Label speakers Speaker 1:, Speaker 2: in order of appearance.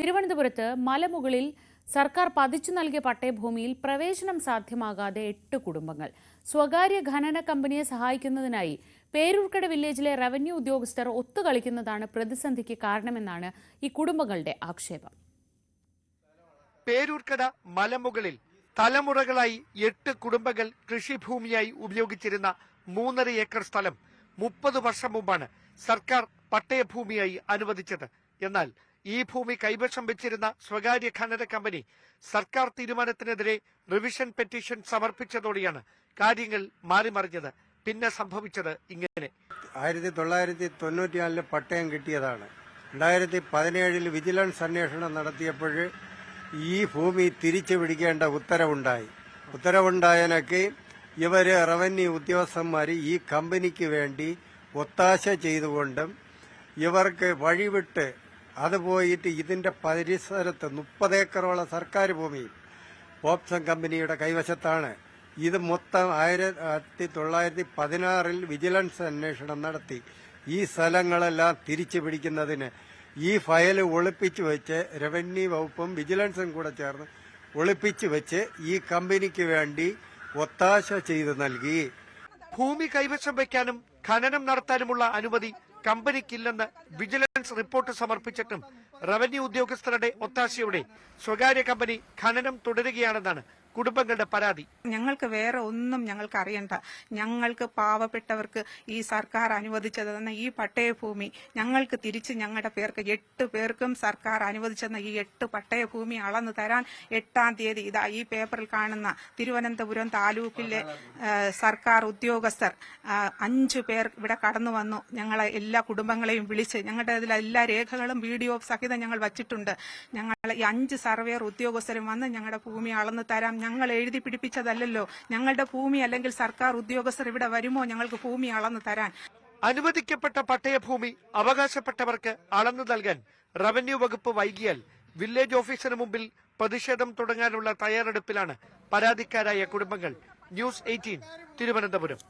Speaker 1: തിരുവനന്തപുരത്ത് മലമുകളിൽ സർക്കാർ പതിച്ചു നൽകിയ പട്ടയഭൂമിയിൽ പ്രവേശനം സാധ്യമാകാതെ 8 കുടുംബങ്ങൾ. സ്വകാര്യ ഖനന കമ്പനിയെ സഹായിക്കുന്നതിനായി പേരൂർക്കട വില്ലേജിലെ റവന്യൂ ഉദ്യോഗസ്ഥർ ഒത്തുകളിക്കുന്നതാണ് പ്രതിസന്ധിക്ക് കാരണമെന്നാണ് ഈ കുടുംബങ്ങളുടെ ആക്ഷേപം.
Speaker 2: പേരൂർക്കട മലമുകളിൽ തലമുറകളായി 8 കുടുംബങ്ങൾ കൃഷിഭൂമിയായി ഉപയോഗിച്ചിരുന്ന 3.5 ഏക്കർ സ്ഥലം 30 വർഷം മുമ്പാണ് സർക്കാർ പട്ടയഭൂമിയായി അനുവദിച്ചത്. എന്നാൽ ഈ ഭൂമി കൈവശം വെച്ചിരുന്ന സ്വകാര്യ ഖനന കമ്പനി സർക്കാർ തീരുമാനത്തിനെതിരെ റിവിഷൻ പെറ്റീഷൻ സമർപ്പിച്ചതോടെയാണ് കാര്യങ്ങൾ മാറിമറിഞ്ഞത്. പിന്നെ സംഭവിച്ചത് ഇങ്ങനെ:
Speaker 3: 1994 പട്ടയം കിട്ടിയതാണ്. 2017 വിജിലൻസ് അന്വേഷണം നടത്തിയപ്പോൾ ഈ ഭൂമി തിരിച്ചു പിടിക്കേണ്ട ഉത്തരവുണ്ടായതിനൊക്കെ ഇവര് റവന്യൂ ഉദ്യോഗസ്ഥന്മാർ ഈ കമ്പനിക്ക് വേണ്ടി ഒത്താശ ചെയ്തുകൊണ്ടും ഇവർക്ക് വഴിവിട്ട് അത് പോയിട്ട് ഇതിന്റെ പരിസരത്ത് 30 ഏക്കറോളം സർക്കാർ ഭൂമി പോപ്സൺ കമ്പനിയുടെ കൈവശത്താണ്. ഇത് മൊത്തം 1916 വിജിലൻസ് അന്വേഷണം നടത്തി ഈ സ്ഥലങ്ങളെല്ലാം തിരിച്ചു പിടിക്കുന്നതിന് ഈ ഫയൽ ഒളിപ്പിച്ചു വെച്ച് റവന്യൂ വകുപ്പും വിജിലൻസും കൂടെ ചേർന്ന് ഒളിപ്പിച്ചു വെച്ച് ഈ കമ്പനിക്ക് വേണ്ടി ഒത്താശ ചെയ്തു നൽകി.
Speaker 2: ഭൂമി കൈവശം വയ്ക്കാനും ഖനനം നടത്താനുമുള്ള അനുമതി കമ്പനിക്കില്ലെന്ന് വിജിലൻസ് റിപ്പോർട്ട് സമർപ്പിച്ചിട്ടും റവന്യൂ ഉദ്യോഗസ്ഥരുടെ ഒത്താശയോടെ സ്വകാര്യ കമ്പനി ഖനനം തുടരുകയാണെന്നാണ് കുടുംബങ്ങളുടെ പരാതി.
Speaker 4: ഞങ്ങൾക്ക് വേറെ ഒന്നും ഞങ്ങൾക്ക് അറിയണ്ട. ഞങ്ങൾക്ക് പാവപ്പെട്ടവർക്ക് ഈ സർക്കാർ അനുവദിച്ചതെന്ന ഈ പട്ടയഭൂമി ഞങ്ങൾക്ക് തിരിച്ച് ഞങ്ങളുടെ പേർക്ക് 8 പേർക്കും സർക്കാർ അനുവദിച്ചെന്ന ഈ 8 പട്ടയഭൂമി അളന്നു തരാൻ 8-ാം തീയതി ഇതാ ഈ പേപ്പറിൽ കാണുന്ന തിരുവനന്തപുരം താലൂക്കിലെ സർക്കാർ ഉദ്യോഗസ്ഥർ 5 പേർ ഇവിടെ കടന്നു വന്നു. ഞങ്ങളെ എല്ലാ കുടുംബങ്ങളെയും വിളിച്ച് ഞങ്ങളുടെ ഇതിൽ എല്ലാ രേഖകളും വീഡിയോ സഹിതം ഞങ്ങൾ വച്ചിട്ടുണ്ട്. ഞങ്ങൾ ഈ 5 സർവേയർ ഉദ്യോഗസ്ഥരും വന്ന് ഞങ്ങളുടെ ഭൂമി അളന്നു തരാം, ഞങ്ങൾ എഴുതി പിടിപ്പിച്ചതല്ലോ, ഞങ്ങളുടെ ഭൂമി അല്ലെങ്കിൽ സർക്കാർ ഉദ്യോഗസ്ഥർ ഇവിടെ വരുമോ ഞങ്ങൾക്ക് ഭൂമി അളന്നു തരാൻ.
Speaker 2: അനുവദിക്കപ്പെട്ട പട്ടയഭൂമി അവകാശപ്പെട്ടവർക്ക് അളന്നു നൽകാൻ റവന്യൂ വകുപ്പ് വൈകിയാൽ വില്ലേജ് ഓഫീസിന് മുമ്പിൽ പ്രതിഷേധം തുടങ്ങാനുള്ള തയ്യാറെടുപ്പിലാണ് പരാതിക്കാരായ കുടുംബങ്ങൾ. ന്യൂസ് 18 തിരുവനന്തപുരം.